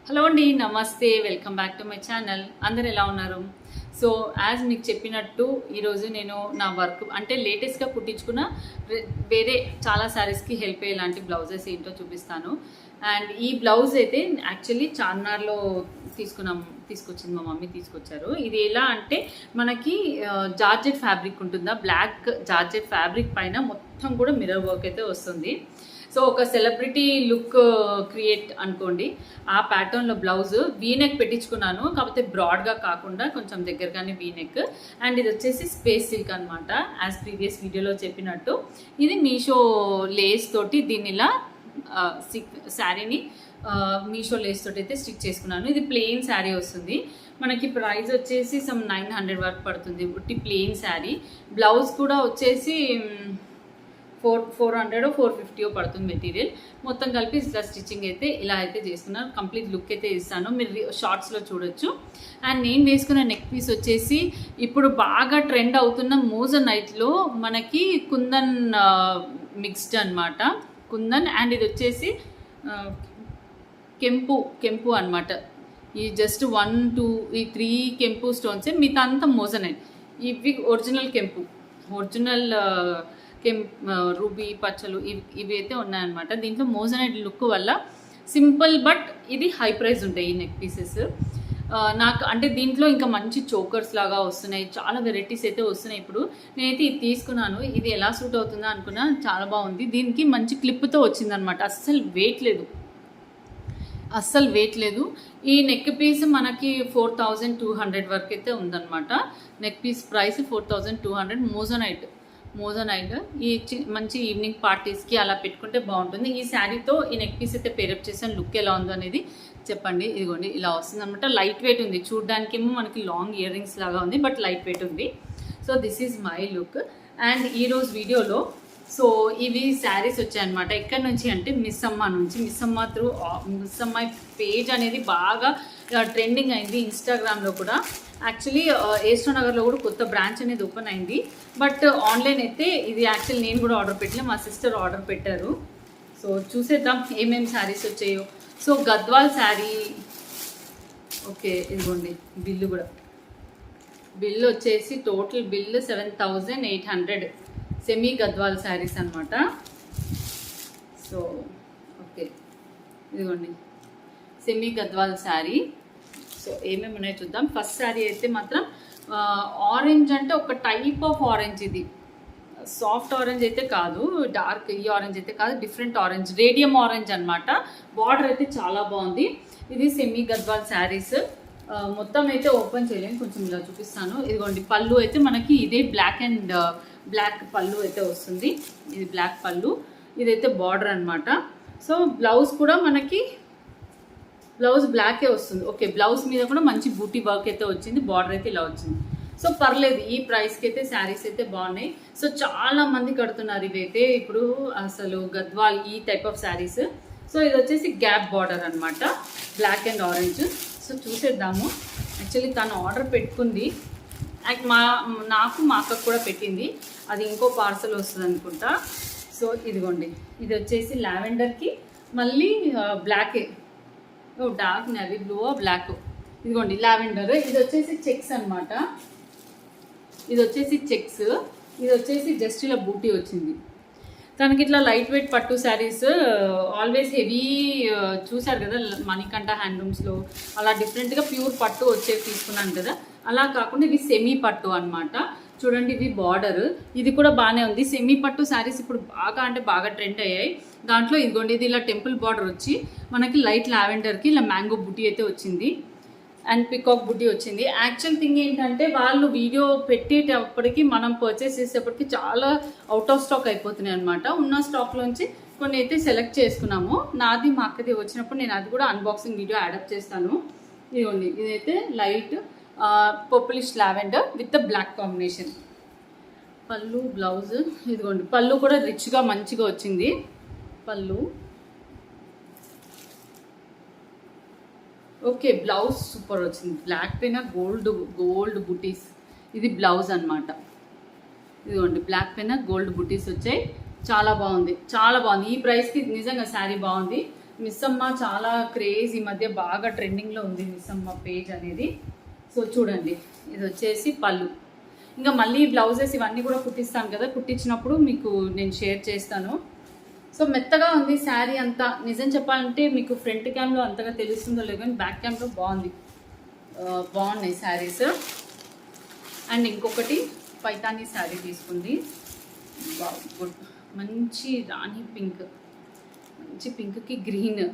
Hello అండి, నమస్తే. Welcome back to my channel. అందరు ఎలా ఉన్నారు? సో యాజ్ మీకు చెప్పినట్టు ఈరోజు నేను నా వర్క్ అంటే లేటెస్ట్గా కుట్టించుకున్న వేరే చాలా శారీస్కి హెల్ప్ అయ్యేలాంటి బ్లౌజెస్ ఏంటో చూపిస్తాను. అండ్ ఈ బ్లౌజ్ అయితే యాక్చువల్లీ చార్మినార్లో తీసుకొచ్చింది మా మమ్మీ తీసుకొచ్చారు. ఇది ఎలా అంటే మనకి జార్జెట్ ఫ్యాబ్రిక్ ఉంటుందా, బ్లాక్ జార్జెట్ ఫ్యాబ్రిక్ పైన మొత్తం కూడా మిర్రర్ వర్క్ అయితే వస్తుంది. సో ఒక సెలబ్రిటీ లుక్ క్రియేట్ అనుకోండి. ఆ ప్యాటర్న్లో బ్లౌజ్ వీనెక్ పెట్టించుకున్నాను, కాకపోతే బ్రాడ్గా కాకుండా కొంచెం దగ్గరగానే వీనెక్. అండ్ ఇది వచ్చేసి స్పేస్ సిల్క్ అనమాట. యాజ్ ప్రీవియస్ వీడియోలో చెప్పినట్టు ఇది మీషో లేస్ తోటి దీన్ని ఇలా శారీని మీషో లేస్ తోటి అయితే స్టిచ్ చేసుకున్నాను. ఇది ప్లెయిన్ శారీ వస్తుంది. మనకి ప్రైస్ వచ్చేసి సమ్ 900 వరకు పడుతుంది. ఉట్టి ప్లెయిన్ శారీ. బ్లౌజ్ కూడా వచ్చేసి 400 450 పడుతుంది మెటీరియల్. మొత్తం కలిపి ఇట్లా స్టిచ్చింగ్ అయితే ఇలా అయితే చేసుకున్నాను. కంప్లీట్ లుక్ అయితే ఇస్తాను, మీరు షార్ట్స్లో చూడొచ్చు. అండ్ నేను వేసుకున్న నెక్ పీస్ వచ్చేసి ఇప్పుడు బాగా ట్రెండ్ అవుతున్న మోజనైట్లో మనకి కుందన్ మిక్స్డ్ అనమాట. కుందన్ అండ్ ఇది వచ్చేసి కెంపు అనమాట. ఈ జస్ట్ 1 2 ఈ 3 కెంపు స్టోన్సే, మిగతా అంతా మోజనైట్. ఇవి ఒరిజినల్ కెంపు, ఒరిజినల్ రూబీ పచ్చలు ఇవి అయితే ఉన్నాయన్నమాట. దీంట్లో మోజనైట్ లుక్ వల్ల సింపుల్ బట్ ఇది హై ప్రైస్ ఉంటాయి ఈ నెక్ పీసెస్. నాకు అంటే దీంట్లో ఇంకా మంచి చోకర్స్ లాగా వస్తున్నాయి, చాలా వెరైటీస్ అయితే వస్తున్నాయి. ఇప్పుడు నేనైతే ఇది తీసుకున్నాను, ఇది ఎలా సూట్ అవుతుందా అనుకున్నా. చాలా బాగుంది. దీనికి మంచి క్లిప్తో వచ్చిందనమాట. అస్సలు వెయిట్ లేదు. ఈ నెక్ పీస్ మనకి 4200 వరకు అయితే ఉందన్నమాట. Neck piece price 4200. మోజనైట్ ఈ మంచి ఈవినింగ్ పార్టీస్కి అలా పెట్టుకుంటే బాగుంటుంది. ఈ శారీతో ఈ నెక్ పీస్ అయితే పేరప్ చేసాను. లుక్ ఎలా ఉందో అనేది చెప్పండి. ఇదిగోండి ఇలా వస్తుంది అనమాట. లైట్ వెయిట్ ఉంది, చూడడానికేమో మనకి లాంగ్ ఇయర్ రింగ్స్ లాగా ఉంది, బట్ లైట్ వెయిట్ ఉంది. So this is my look. And ఈరోజు వీడియోలో సో ఇవి శారీస్ వచ్చాయన్నమాట. ఎక్కడి నుంచి అంటే మిస్ అమ్మ పేజ్ అనేది బాగా ట్రెండింగ్ అయింది ఇన్స్టాగ్రామ్లో కూడా. యాక్చువల్లీ ఏస్టో నగర్లో కూడా కొత్త బ్రాంచ్ అనేది ఓపెన్ అయింది, బట్ ఆన్లైన్ అయితే ఇది యాక్చువల్లీ నేను కూడా ఆర్డర్ పెట్టలే, మా సిస్టర్ ఆర్డర్ పెట్టారు. సో చూసేద్దాం ఏమేమి శారీస్ వచ్చాయో. సో గద్వాల్ శారీ, ఓకే ఇదిగోండి బిల్లు వచ్చేసి total bill 7800. Semi Gadwal saris అనమాట. సో ఓకే ఇదిగోండి సెమీ గద్వాల్ శారీ. సో ఏమేమి ఉన్నాయో చూద్దాం. ఫస్ట్ శారీ అయితే మాత్రం ఆరెంజ్, అంటే ఒక టైప్ ఆఫ్ ఆరెంజ్. ఇది సాఫ్ట్ ఆరెంజ్ అయితే కాదు, డార్క్ ఈ ఆరెంజ్ అయితే కాదు, డిఫరెంట్ ఆరెంజ్, రేడియం ఆరెంజ్ అనమాట. బార్డర్ అయితే చాలా బాగుంది. ఇది సెమీ గద్వాల్ శారీస్. మొత్తం అయితే ఓపెన్ చేయలేము, కొంచెం ఇలా చూపిస్తాను. ఇదిగోండి పళ్ళు అయితే మనకి ఇదే బ్లాక్ పళ్ళు అయితే వస్తుంది. ఇది బ్లాక్ పళ్ళు, ఇదైతే బార్డర్ అనమాట. సో బ్లౌజ్ కూడా మనకి బ్లాకే వస్తుంది. ఓకే, బ్లౌజ్ మీద కూడా మంచి బూటీ వర్క్ అయితే వచ్చింది, బార్డర్ అయితే ఇలా వచ్చింది. సో పర్లేదు, ఈ ప్రైస్కి అయితే శారీస్ అయితే బాగున్నాయి. సో చాలా మంది కడుతున్నారు ఇవైతే ఇప్పుడు అసలు గద్వాల్ ఈ టైప్ ఆఫ్ శారీస్. సో ఇది వచ్చేసి గ్యాప్ బార్డర్ అనమాట, బ్లాక్ అండ్ ఆరెంజ్. సో చూసేద్దాము. యాక్చువల్లీ తను ఆర్డర్ పెట్టుకుంది, నాకు మా అక్కకు కూడా పెట్టింది. అది ఇంకో పార్సల్ వస్తుంది అనుకుంటా. సో ఇదిగోండి, ఇది వచ్చేసి లావెండర్కి మళ్ళీ బ్లాకే, డార్క్ నేవీ బ్లూ బ్లాక్. ఇదిగోండి లావెండర్. ఇది వచ్చేసి చెక్స్ అనమాట. ఇది వచ్చేసి జస్ట్ ఇలా బూటీ వచ్చింది. తనకి ఇట్లా లైట్ వెయిట్ పట్టు శారీస్ ఆల్వేస్ హెవీ చూసారు కదా మణికంఠ హ్యాండ్లూమ్స్లో, అలా డిఫరెంట్గా ప్యూర్ పట్టు వచ్చేవి తీసుకున్నాను కదా, అలా కాకుండా ఇవి సెమీ పట్టు అనమాట. చూడండి ఇవి బార్డర్, ఇది కూడా బాగానే ఉంది. సెమీ పట్టు శారీస్ ఇప్పుడు బాగా ట్రెండ్ అయ్యాయి. దాంట్లో ఇదిగోండి ఇది ఇలా టెంపుల్ బార్డర్ వచ్చి మనకి లైట్ లావెండర్కి ఇలా మ్యాంగో బుటీ అయితే వచ్చింది అండ్ పికాక్ బుటీ వచ్చింది. యాక్చువల్ థింగ్ ఏంటంటే వాళ్ళు వీడియో పెట్టేటప్పటికి మనం పర్చేస్ చేసేటప్పటికి చాలా అవుట్ ఆఫ్ స్టాక్ అయిపోతున్నాయి అనమాట. ఉన్న స్టాక్లోంచి కొన్ని అయితే సెలెక్ట్ చేసుకున్నాము. నాది మా అక్కది వచ్చినప్పుడు నేను అది కూడా అన్బాక్సింగ్ వీడియో యాడప్ చేస్తాను. ఇదిగోండి ఇదైతే light purplish lavender with black combination. Pallu blouse, ఇదిగోండి పళ్ళు కూడా రిచ్గా మంచిగా వచ్చింది. పళ్ళు ఓకే, బ్లౌజ్ సూపర్ వచ్చింది. బ్లాక్ పైన గోల్డ్ బుటీస్. ఇది బ్లౌజ్ అనమాట. ఇదిగోండి బ్లాక్ పైన గోల్డ్ బుటీస్ వచ్చాయి. చాలా బాగుంది. ఈ ప్రైస్కి నిజంగా శారీ బాగుంది. మిస్సమ్మ చాలా క్రేజ్ ఈ మధ్య బాగా ట్రెండింగ్లో ఉంది మిస్సమ్మ పేజ్ అనేది. సో చూడండి, ఇది వచ్చేసి పళ్ళు. ఇంకా మళ్ళీ బ్లౌజెస్ ఇవన్నీ కూడా కుట్టిస్తాను కదా, కుట్టించినప్పుడు మీకు నేను షేర్ చేస్తాను. సో మెత్తగా ఉంది శారీ అంతా. నిజం చెప్పాలంటే మీకు ఫ్రంట్ క్యామ్లో అంతగా తెలుస్తుందో లేదు, కానీ బ్యాక్ క్యామ్లో బాగున్నాయి శారీస్. అండ్ ఇంకొకటి పైతానీ శారీ తీసుకుంది, గుడ్, మంచి రాణి పింక్, మంచి పింక్కి గ్రీన్.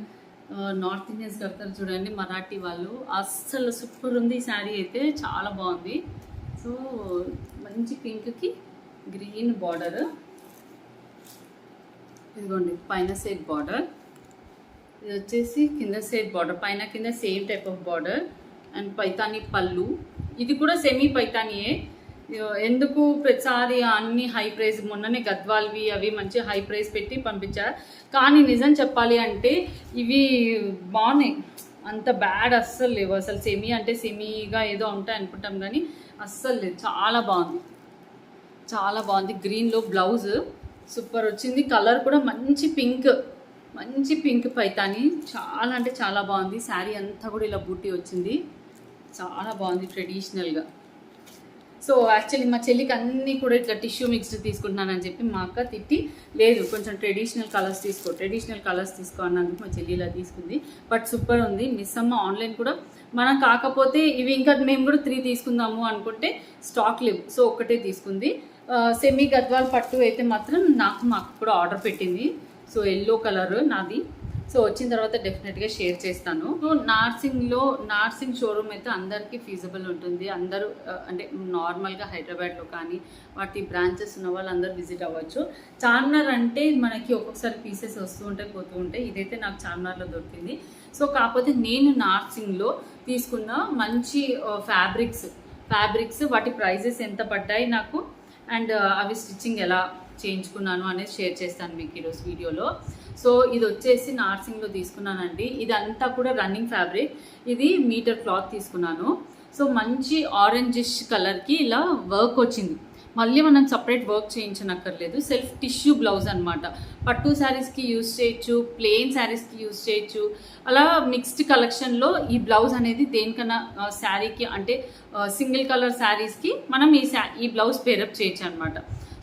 నార్త్ ఇండియన్స్ కడతారు చూడండి మరాఠీ వాళ్ళు, అస్సలు సూపర్ ఉంది ఈ శారీ అయితే, చాలా బాగుంది. సో మంచి పింక్కి గ్రీన్ బార్డర్, ఇదిగోండి పైన సైడ్ బార్డర్, ఇది వచ్చేసి కింద సైడ్ బార్డర్, పైన కింద same type of border. And Paithani పళ్ళు, ఇది కూడా సెమీ పైతానీయే. ఎందుకు ప్రతిసారి అన్ని హై ప్రైస్, మొన్ననే గద్వాల్వి అవి మంచి హై ప్రైస్ పెట్టి పంపించారు, కానీ నిజం చెప్పాలి అంటే ఇవి బాగున్నాయి, అంత బ్యాడ్ అస్సలు లేవు. అసలు సెమీ అంటే సెమీగా ఏదో ఉంటాయి అనుకుంటాం, కానీ అస్సలు లేదు, చాలా బాగుంది, చాలా బాగుంది. గ్రీన్లో బ్లౌజ్ సూపర్ వచ్చింది, కలర్ కూడా మంచి పింక్ పైతాని, చాలా అంటే చాలా బాగుంది. శారీ అంతా కూడా ఇలా బూటీ వచ్చింది, చాలా బాగుంది ట్రెడిషనల్గా. సో యాక్చువల్లీ మా చెల్లికి అన్నీ కూడా ఇట్లా టిష్యూ మిక్స్డ్ తీసుకుంటున్నానని చెప్పి మా అక్క తిట్టి, లేదు కొంచెం ట్రెడిషనల్ కలర్స్ తీసుకో అన్నందుకు మా చెల్లి ఇలా తీసుకుంది. బట్ సూపర్ ఉంది. మిస్సమ్మ ఆన్లైన్ కూడా మనం, కాకపోతే ఇవి ఇంకా మేము కూడా 3 తీసుకుందాము అనుకుంటే స్టాక్ లేవు, సో ఒక్కటే తీసుకుంది. సెమీ గద్వాల్ పట్టు అయితే మాత్రం మా అక్క కూడా ఆర్డర్ పెట్టింది. సో ఎల్లో కలర్ నాది. సో వచ్చిన తర్వాత డెఫినెట్గా షేర్ చేస్తాను. నార్సింగ్ షోరూమ్ అయితే అందరికీ ఫీజబుల్ ఉంటుంది. అందరూ అంటే నార్మల్గా హైదరాబాద్లో కానీ వాటి బ్రాంచెస్ ఉన్న వాళ్ళు అందరూ విజిట్ అవ్వచ్చు. చార్మినార్ అంటే మనకి ఒక్కొక్కసారి పీసెస్ వస్తూ ఉంటాయి పోతూ ఉంటాయి, ఇదైతే నాకు చార్మినార్లో దొరికింది. సో కాకపోతే నేను నార్సింగ్లో తీసుకున్న మంచి ఫ్యాబ్రిక్స్ వాటి ప్రైజెస్ ఎంత పడ్డాయి నాకు, అండ్ అవి స్టిచ్చింగ్ ఎలా చేయించుకున్నాను అనేది షేర్ చేస్తాను మీకు ఈరోజు వీడియోలో. సో ఇది వచ్చేసి నార్సింగ్లో తీసుకున్నానండి. ఇదంతా కూడా రన్నింగ్ ఫ్యాబ్రిక్, ఇది మీటర్ క్లాత్ తీసుకున్నాను. సో మంచి ఆరెంజిష్ కలర్కి ఇలా వర్క్ వచ్చింది, మళ్ళీ మనం సపరేట్ వర్క్ చేయించనక్కర్లేదు. సెల్ఫ్ టిష్యూ బ్లౌజ్ అనమాట. పట్టు శారీస్కి యూజ్ చేయొచ్చు, ప్లెయిన్ శారీస్కి యూజ్ చేయొచ్చు. అలా మిక్స్డ్ కలెక్షన్లో ఈ బ్లౌజ్ అనేది దేనికన్నా శారీకి అంటే సింగిల్ కలర్ శారీస్కి మనం ఈ బ్లౌజ్ పేరప్ చేయొచ్చు అనమాట.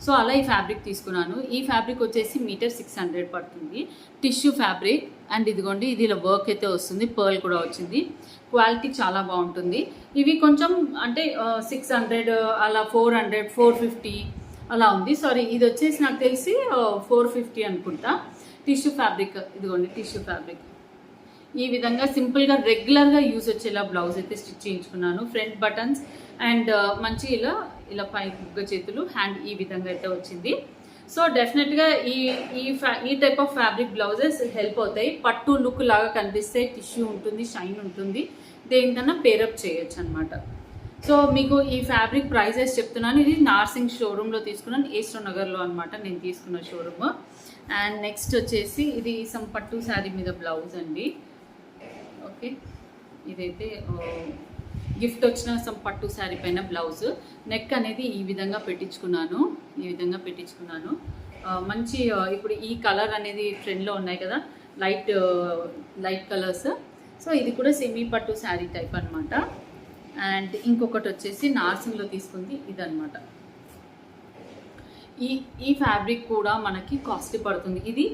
సో అలా ఈ ఫ్యాబ్రిక్ తీసుకున్నాను. ఈ ఫ్యాబ్రిక్ వచ్చేసి మీటర్ 600 పడుతుంది, టిష్యూ ఫ్యాబ్రిక్. అండ్ ఇదిగోండి, ఇది ఇలా వర్క్ అయితే వస్తుంది, పర్ల్ కూడా వచ్చింది, క్వాలిటీ చాలా బాగుంటుంది. ఇవి కొంచెం అంటే 600 అలా 400 450 అలా ఉంది. సారీ, ఇది వచ్చేసి నాకు తెలిసి 450 అనుకుంటా. టిష్యూ ఫ్యాబ్రిక్, ఇదిగోండి టిష్యూ ఫ్యాబ్రిక్. ఈ విధంగా సింపుల్గా రెగ్యులర్గా యూజ్ వచ్చేలా బ్లౌజ్ అయితే స్టిచ్ చేయించుకున్నాను. ఫ్రంట్ బటన్స్ అండ్ మంచి ఇలా పై బుగ్గ చేతులు, హ్యాండ్ ఈ విధంగా అయితే వచ్చింది. సో డెఫినెట్గా ఈ type of fabric blouses help అవుతాయి. పట్టు లుక్ లాగా కనిపిస్తే, టిష్యూ ఉంటుంది, షైన్ ఉంటుంది, దేనికన్నా పేరప్ చేయొచ్చు అనమాట. సో మీకు ఈ ఫ్యాబ్రిక్ ప్రైజెస్ చెప్తున్నాను. ఇది నార్సింగ్ షోరూంలో తీసుకున్నాను, ఈస్టర్ నగర్లో అనమాట నేను తీసుకున్న షోరూమ్. అండ్ నెక్స్ట్ వచ్చేసి ఇది సమ్ పట్టు శారీ మీద బ్లౌజ్ అండి. ఓకే, ఇదైతే గిఫ్ట్ వచ్చిన సమ్ పట్టు శారీ పైన బ్లౌజ్. నెక్ అనేది ఈ విధంగా పెట్టించుకున్నాను, మంచి ఇప్పుడు ఈ కలర్ అనేది ట్రెండ్లో ఉన్నాయి కదా, లైట్ కలర్స్. సో ఇది కూడా సెమీ పట్టు శారీ టైప్ అనమాట. అండ్ ఇంకొకటి వచ్చేసి నార్సింగ్లో తీసుకుంది ఇదనమాట. ఈ ఫ్యాబ్రిక్ కూడా మనకి కాస్ట్లీ పడుతుంది. ఇది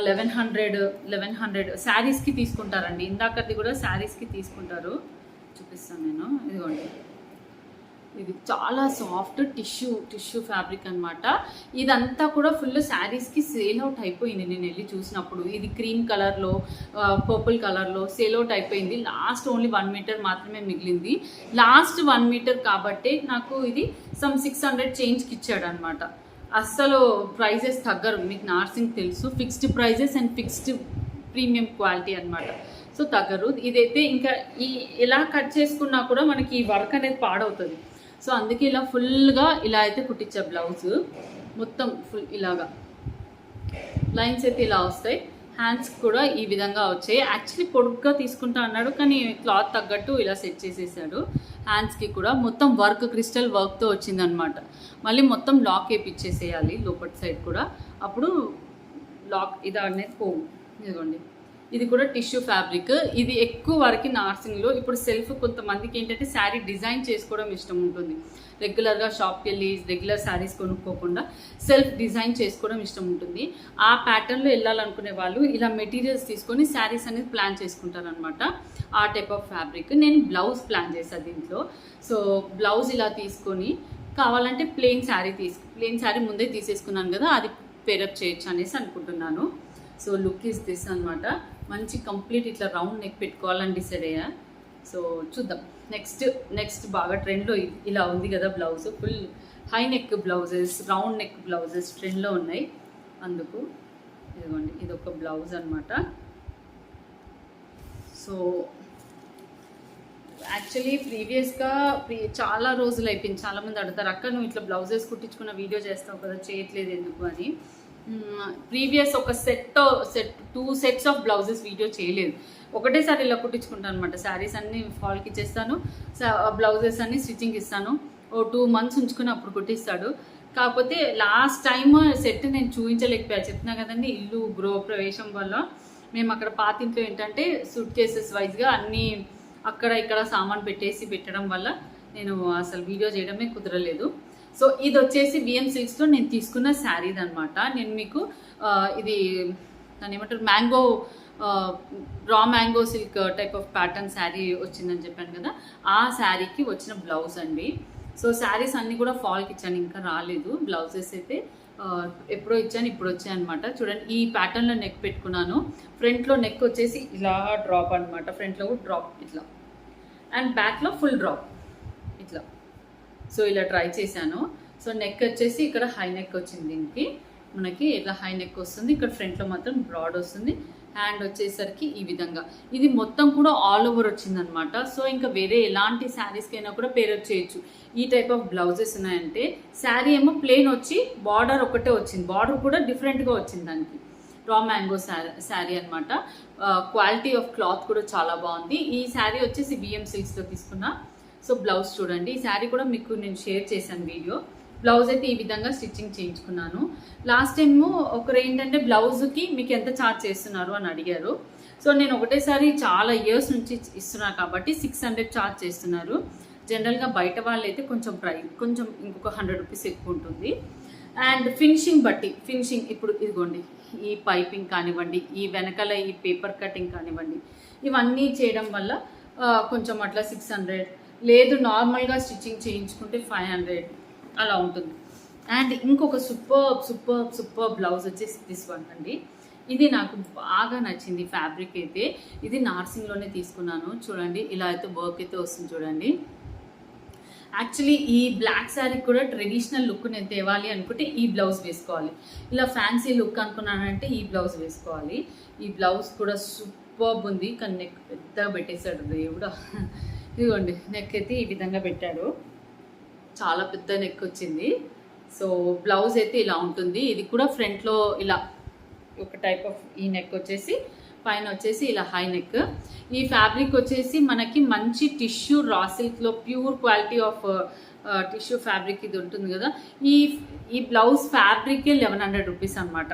1100 శారీస్కి తీసుకుంటారండి. ఇందాకది కూడా శారీస్కి తీసుకుంటారు, చూపిస్తాను నేను. ఇదిగోండి, ఇది చాలా సాఫ్ట్ టిష్యూ ఫ్యాబ్రిక్ అనమాట. ఇదంతా కూడా ఫుల్ శారీస్కి సేల్ అవుట్ అయిపోయింది. నేను వెళ్ళి చూసినప్పుడు ఇది క్రీమ్ కలర్లో, పర్పుల్ కలర్లో సేల్ అవుట్ అయిపోయింది. లాస్ట్ ఓన్లీ 1 మీటర్ మాత్రమే మిగిలింది. లాస్ట్ 1 మీటర్ కాబట్టి నాకు ఇది సమ్ 600 చేంజ్కి ఇచ్చాడు అనమాట. అస్సలు ప్రైజెస్ తగ్గరు, మీకు నార్సింగ్ తెలుసు, fixed prices and fixed premium quality అనమాట. సో తగ్గరు. ఇదైతే ఇంకా ఇలా కట్ చేసుకున్నా కూడా మనకి ఈ వర్క్ అనేది పాడవుతుంది. సో అందుకే ఇలా ఫుల్గా ఇలా అయితే కుట్టించా బ్లౌజ్ మొత్తం ఫుల్. ఇలాగా లైన్స్ అయితే ఇలా వస్తాయి, హ్యాండ్స్ కూడా ఈ విధంగా వచ్చాయి. యాక్చువల్లీ పొడుగ్గా తీసుకుంటా అన్నాడు, కానీ క్లాత్ తగ్గట్టు ఇలా సెట్ చేసేసాడు. హ్యాండ్స్కి కూడా మొత్తం వర్క్, క్రిస్టల్ వర్క్తో వచ్చిందనమాట. మళ్ళీ మొత్తం లాక్ వేపిచ్చేసేయాలి లోపటి సైడ్ కూడా, అప్పుడు లాక్ ఇది అనేది పోవు. ఇదిగోండి, ఇది కూడా టిష్యూ ఫ్యాబ్రిక్. ఇది ఎక్కువ వరకు నార్సింగ్లో ఇప్పుడు సెల్ఫ్ కొంతమందికి ఏంటంటే శారీ డిజైన్ చేసుకోవడం ఇష్టం ఉంటుంది. రెగ్యులర్గా షాప్కి వెళ్ళి రెగ్యులర్ శారీస్ కొనుక్కోకుండా సెల్ఫ్ డిజైన్ చేసుకోవడం ఇష్టం ఉంటుంది. ఆ ప్యాటర్న్లో వెళ్ళాలనుకునే వాళ్ళు ఇలా మెటీరియల్స్ తీసుకొని శారీస్ అనేది ప్లాన్ చేసుకుంటారు అనమాట. ఆ టైప్ ఆఫ్ ఫ్యాబ్రిక్. నేను బ్లౌజ్ ప్లాన్ చేశాను దీంట్లో. సో బ్లౌజ్ ఇలా తీసుకొని కావాలంటే ప్లెయిన్ శారీ ముందే తీసేసుకున్నాను కదా, అది పేరప్ చేయొచ్చు అనేసి అనుకుంటున్నాను. సో లుక్ ఈస్ దిస్ అనమాట. మంచి కంప్లీట్ ఇట్లా రౌండ్ నెక్ పెట్టుకోవాలని డిసైడ్ అయ్యా. సో చూద్దాం. నెక్స్ట్ బాగా ట్రెండ్లో ఇలా ఉంది కదా blouse. Full high neck blouses, round neck blouses ట్రెండ్లో ఉన్నాయి. అందుకు ఇదిగోండి, ఇది ఒక బ్లౌజ్ అనమాట. సో యాక్చువల్లీ ప్రీవియస్గా చాలా రోజులు అయిపోయింది. చాలామంది అడుగుతారు, అక్క నువ్వు ఇట్లా బ్లౌజెస్ కుట్టించుకున్న వీడియో చేస్తావు కదా, చేయట్లేదు ఎందుకు అని. ప్రీవియస్ ఒక 2 sets ఆఫ్ బ్లౌజెస్ వీడియో చేయలేదు. ఒకటేసారి ఇలా కుట్టించుకుంటాను అనమాట. శారీస్ అన్ని ఫాల్కి ఇచ్చేస్తాను, బ్లౌజెస్ అన్ని స్టిచ్చింగ్ ఇస్తాను. 2 months ఉంచుకుని అప్పుడు కుట్టిస్తాడు. కాకపోతే లాస్ట్ టైమ్ సెట్ నేను చూపించలేకపోయా. చెప్తున్నా కదండి, ఇల్లు గృహప్రవేశం వల్ల మేము అక్కడ పాతింట్లో ఏంటంటే సూట్ కేసెస్ వైజ్గా అన్నీ అక్కడ ఇక్కడ సామాన్ పెట్టడం వల్ల నేను అసలు వీడియో చేయడమే కుదరలేదు. సో ఇది వచ్చేసి విఎం సిల్క్స్లో నేను తీసుకున్న శారీది అనమాట. నేను మీకు ఇది దాన్ని ఏమంటారు, raw mango silk type of pattern sari వచ్చిందని చెప్పాను కదా, ఆ శారీకి వచ్చిన బ్లౌజ్ అండి. సో శారీస్ అన్నీ కూడా ఫాల్కి ఇచ్చాను, ఇంకా రాలేదు. బ్లౌజెస్ అయితే ఎప్పుడో ఇచ్చాను, ఇప్పుడు వచ్చాయి అనమాట. చూడండి, ఈ ప్యాటర్న్లో నెక్ పెట్టుకున్నాను. ఫ్రంట్లో నెక్ వచ్చేసి ఇలా డ్రాప్ అనమాట. ఫ్రంట్లో కూడా డ్రాప్ ఇట్లా, అండ్ బ్యాక్లో ఫుల్ డ్రాప్ ఇట్లా. సో ఇలా ట్రై చేశాను. సో నెక్ వచ్చేసి ఇక్కడ హై నెక్ వచ్చింది. దీనికి మనకి ఇట్లా హై నెక్ వస్తుంది. ఇక్కడ ఫ్రంట్లో మాత్రం బ్రాడ్ వస్తుంది. హ్యాండ్ వచ్చేసరికి ఈ విధంగా. ఇది మొత్తం కూడా ఆల్ ఓవర్ వచ్చిందనమాట. సో ఇంకా వేరే ఎలాంటి శారీస్కైనా కూడా పేరప్ చేయొచ్చు. ఈ టైప్ ఆఫ్ బ్లౌజెస్ ఉన్నాయంటే, శారీ ఏమో ప్లెయిన్ వచ్చి బార్డర్ ఒకటే వచ్చింది. బార్డర్ కూడా డిఫరెంట్గా వచ్చింది దానికి. రా మ్యాంగో శారీ అనమాట. క్వాలిటీ ఆఫ్ క్లాత్ కూడా చాలా బాగుంది. ఈ శారీ వచ్చేసి విఎం సిల్క్స్లో తీసుకున్నా. సో బ్లౌజ్ చూడండి. ఈ శారీ కూడా మీకు నేను షేర్ చేశాను వీడియో. బ్లౌజ్ అయితే ఈ విధంగా స్టిచ్చింగ్ చేయించుకున్నాను. లాస్ట్ టైము ఒకరు ఏంటంటే బ్లౌజ్కి మీకు ఎంత ఛార్జ్ చేస్తున్నారు అని అడిగారు. సో నేను ఒకటేసారి చాలా ఇయర్స్ నుంచి ఇస్తున్నాను కాబట్టి 600 ఛార్జ్ చేస్తున్నారు. జనరల్గా బయట వాళ్ళు అయితే కొంచెం ఇంకొక 100 రూపీస్ ఎక్కువ ఉంటుంది. అండ్ ఫినిషింగ్ ఇప్పుడు ఇదిగోండి, ఈ పైపింగ్ కానివ్వండి, ఈ వెనకాల ఈ పేపర్ కటింగ్ కానివ్వండి, ఇవన్నీ చేయడం వల్ల కొంచెం అట్లా 600, లేదు నార్మల్గా స్టిచ్చింగ్ చేయించుకుంటే 500 అలా ఉంటుంది. అండ్ ఇంకొక సూపర్ బ్లౌజ్ వచ్చేసి దిస్ వన్ అండి. ఇది నాకు బాగా నచ్చింది. ఫ్యాబ్రిక్ అయితే ఇది నార్సింగ్లోనే తీసుకున్నాను. చూడండి, ఇలా అయితే వర్క్ అయితే వస్తుంది చూడండి. యాక్చువల్లీ ఈ బ్లాక్ శారీ కూడా ట్రెడిషనల్ లుక్ నేను తేవాలి అనుకుంటే ఈ బ్లౌజ్ వేసుకోవాలి. ఇలా ఫ్యాన్సీ లుక్ అనుకున్నానంటే ఈ బ్లౌజ్ వేసుకోవాలి. ఈ బ్లౌజ్ కూడా సూపర్ ఉంది. కానీ నెక్ పెద్దగా పెట్టేశాడు దేవుడా. ఇదిగోండి, నెక్ అయితే ఈ విధంగా పెట్టాడు. చాలా పెద్ద నెక్ వచ్చింది. సో బ్లౌజ్ అయితే ఇలా ఉంటుంది. ఇది కూడా ఫ్రంట్లో ఇలా ఒక టైప్ ఆఫ్ ఈ నెక్ వచ్చేసి, పైన వచ్చేసి ఇలా హై నెక్. ఈ ఫ్యాబ్రిక్ వచ్చేసి మనకి మంచి టిష్యూ రా సిల్క్లో pure quality of tissue fabric ఇది ఉంటుంది కదా. ఈ బ్లౌజ్ ఫ్యాబ్రిక్ 1100 రూపీస్ అనమాట.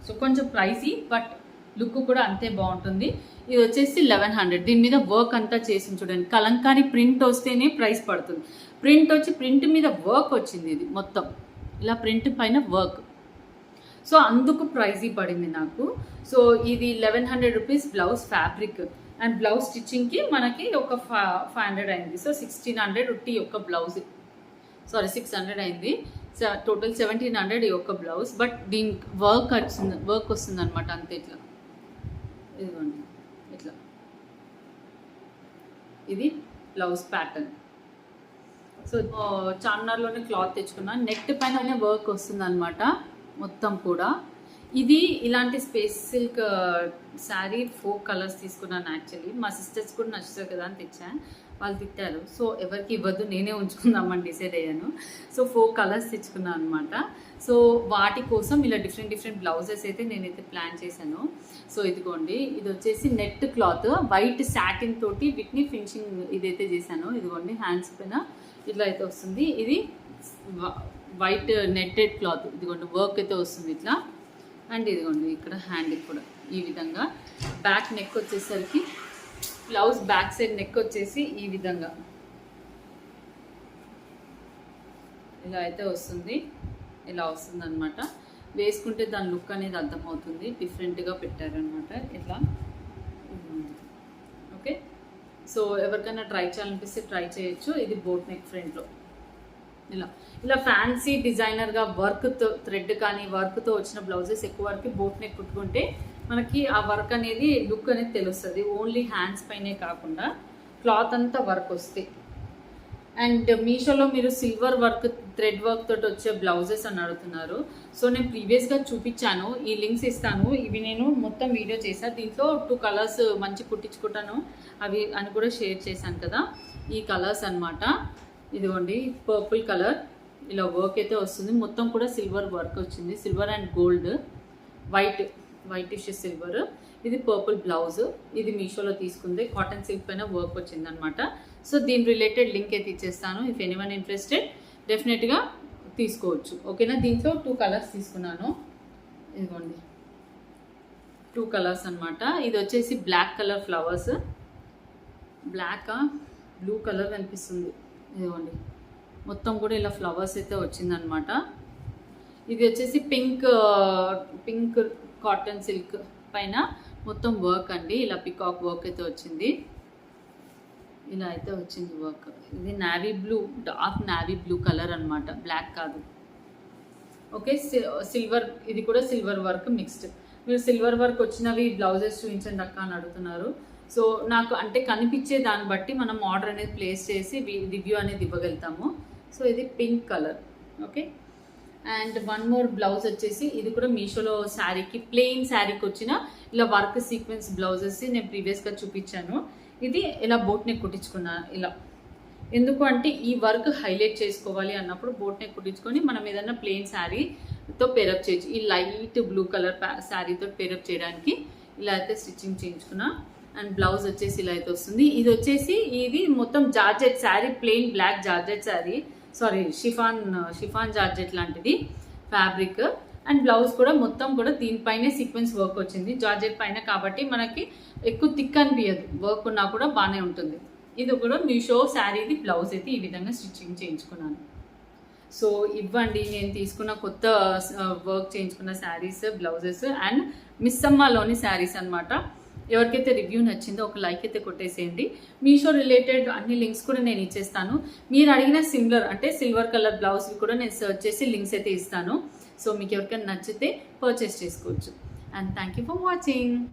సో కొంచెం ప్రైసీ, బట్ లుక్ కూడా అంతే బాగుంటుంది. ఇది వచ్చేసి 1100. దీని మీద వర్క్ అంతా చేసి చూడండి. కలంకారీ ప్రింట్ వస్తేనే ప్రైస్ పడుతుంది. ప్రింట్ మీద వర్క్ వచ్చింది. ఇది మొత్తం ఇలా ప్రింట్ పైన వర్క్. సో అందుకు ప్రైజీ పడింది నాకు. సో ఇది 1100 rupees blouse fabric. And blouse స్టిచ్చింగ్కి మనకి ఒక 500 అయింది. సో 1600 ఉట్టి యొక్క బ్లౌజ్, 600 అయింది. టోటల్ 1700 ఈ యొక్క బ్లౌజ్. బట్ దీనికి వర్క్ వస్తుంది అనమాట. అంతే ఇట్లా, ఇదిగోండి ఇట్లా. ఇది బ్లౌజ్ ప్యాటర్న్. సో చార్మినార్లోనే క్లాత్ తెచ్చుకున్నాను. నెక్ పైన వర్క్ వస్తుంది అనమాట మొత్తం కూడా. ఇది ఇలాంటి స్పేస్ సిల్క్ శారీ 4 కలర్స్ తీసుకున్నాను. యాక్చువల్లీ మా సిస్టర్స్ కూడా నచ్చుతారు కదా అని తెచ్చాను. వాళ్ళు తిట్టారు. సో ఎవరికి ఇవ్వద్దు, నేనే ఉంచుకుందామని డిసైడ్ అయ్యాను. సో 4 కలర్స్ తెచ్చుకున్నాను అనమాట. సో వాటి కోసం ఇలా డిఫరెంట్ బ్లౌజెస్ అయితే నేనైతే ప్లాన్ చేశాను. సో ఇదిగోండి, ఇది వచ్చేసి నెట్ క్లాత్ వైట్ సాటిన్ తోటి వీటిని ఫినిషింగ్ ఇదైతే చేశాను. ఇదిగోండి, హ్యాండ్స్ పైన ఇట్లా అయితే వస్తుంది. ఇది వైట్ నెట్టెడ్ క్లాత్. ఇదిగోండి వర్క్ అయితే వస్తుంది ఇట్లా. అండ్ ఇదిగోండి ఇక్కడ హ్యాండ్కి కూడా ఈ విధంగా బ్యాక్ నెక్ వచ్చేసరికి బ్లౌజ్ బ్యాక్ సైడ్ నెక్ వచ్చేసి ఈ విధంగా ఇలా అయితే వస్తుంది. ఇలా వస్తుంది అనమాట. వేసుకుంటే దాని లుక్ అనేది అర్థమవుతుంది. డిఫరెంట్గా పెట్టారనమాట ఇట్లా. ఓకే, సో ఎవరికైనా ట్రై చేయాలనిపిస్తే ట్రై చేయొచ్చు. ఇది బోట్ నెక్ ఫ్రంట్లో ఇలా ఇలా ఫ్యాన్సీ డిజైనర్గా వర్క్తో థ్రెడ్ కానీ వర్క్తో వచ్చిన బ్లౌజెస్ ఎక్కువ వరకు బోట్ నెక్ కుట్టుకుంటే మనకి ఆ వర్క్ అనేది లుక్ అనేది తెలుస్తుంది. ఓన్లీ హ్యాండ్స్ పైనే కాకుండా క్లాత్ అంతా వర్క్ వస్తాయి. అండ్ మీషోలో మీరు సిల్వర్ వర్క్ థ్రెడ్ వర్క్ తోటి వచ్చే బ్లౌజెస్ అని అడుగుతున్నారు. సో నేను ప్రీవియస్గా చూపించాను, ఈ లింక్స్ ఇస్తాను. ఇవి నేను మొత్తం వీడియో చేశాను. దీంట్లో 2 కలర్స్ మంచి కుట్టించుకుంటాను అవి అని కూడా షేర్ చేశాను కదా. ఈ కలర్స్ అనమాట. ఇదిగోండి పర్పుల్ కలర్ ఇలా వర్క్ అయితే వస్తుంది. మొత్తం కూడా సిల్వర్ వర్క్ వచ్చింది. Silver and gold, whitish silver. ఇది పర్పుల్ బ్లౌజ్. ఇది మీషోలో తీసుకుంది. కాటన్ సిల్క్ పైన వర్క్ వచ్చింది అనమాట. సో దీని రిలేటెడ్ లింక్ అయితే ఇచ్చేస్తాను. ఇఫ్ ఎనీవన్ ఇంట్రెస్టెడ్ డెఫినెట్గా తీసుకోవచ్చు. ఓకేనా. దీంట్లో 2 కలర్స్ తీసుకున్నాను. ఇదిగోండి 2 కలర్స్ అనమాట. ఇది వచ్చేసి black colour flowers. Black blue colour కనిపిస్తుంది. ఇదిగోండి మొత్తం కూడా ఇలా ఫ్లవర్స్ అయితే వచ్చిందనమాట. ఇది వచ్చేసి పింక్ కాటన్ సిల్క్ పైన మొత్తం వర్క్ అండి. ఇలా పికాక్ వర్క్ అయితే వచ్చింది. ఇలా అయితే వచ్చింది వర్క్. ఇది navy blue, dark navy blue colour అనమాట, బ్లాక్ కాదు. ఓకే, సిల్వర్, ఇది కూడా సిల్వర్ వర్క్ మిక్స్డ్. మీరు సిల్వర్ వర్క్ వచ్చినవి బ్లౌజెస్ చూపించండి అక్క అని అడుగుతున్నారు. సో నాకు అంటే కనిపించే దాన్ని బట్టి మనం ఆర్డర్ అనేది ప్లేస్ చేసి రివ్యూ అనేది ఇవ్వగలుగుతాము. సో ఇది pink colour. Okay, and 1 more blouse వచ్చేసి ఇది కూడా మీషోలో శారీకి, ప్లెయిన్ శారీకి వచ్చిన ఇలా వర్క్ సీక్వెన్స్ బ్లౌజెస్ నేను ప్రీవియస్గా చూపించాను. ఇది ఇలా బోట్ నెక్ కుట్టించుకున్నా ఇలా. ఎందుకు అంటే ఈ వర్క్ హైలైట్ చేసుకోవాలి అన్నప్పుడు బోట్ నెక్ కుట్టించుకొని మనం ఏదైనా ప్లెయిన్ శారీతో పేరప్ చేయొచ్చు. ఈ లైట్ బ్లూ కలర్ శారీతో పేరప్ చేయడానికి ఇలా అయితే స్టిచ్చింగ్ చేయించుకున్నా. అండ్ బ్లౌజ్ వచ్చేసి ఇలా అయితే వస్తుంది. ఇది వచ్చేసి ఇది మొత్తం georgette sari, plain black georgette sari, sorry chiffon georgette లాంటిది ఫ్యాబ్రిక్. అండ్ బ్లౌజ్ కూడా మొత్తం కూడా దీనిపైనే సీక్వెన్స్ వర్క్ వచ్చింది జార్జెట్ పైన, కాబట్టి మనకి ఎక్కువ థిక్ అనిపించదు. వర్క్ ఉన్నా కూడా బాగానే ఉంటుంది. ఇది కూడా మీషో శారీది బ్లౌజ్ అయితే ఈ విధంగా స్టిచ్చింగ్ చేయించుకున్నాను. సో ఇవ్వండి నేను తీసుకున్న కొత్త వర్క్ చేయించుకున్న శారీస్, బ్లౌజెస్ అండ్ మిస్సమ్మలోని శారీస్ అనమాట. ఎవరికైతే రివ్యూ నచ్చిందో ఒక లైక్ అయితే కొట్టేసేయండి. మీషో రిలేటెడ్ అన్ని లింక్స్ కూడా నేను ఇచ్చేస్తాను. మీరు అడిగిన సిమిలర్ అంటే సిల్వర్ కలర్ బ్లౌజ్ కూడా నేను సర్చ్ చేసి లింక్స్ అయితే ఇస్తాను. సో మీకు ఎవరికైనా నచ్చితే పర్చేస్ చేసుకోవచ్చు. And thank you for watching.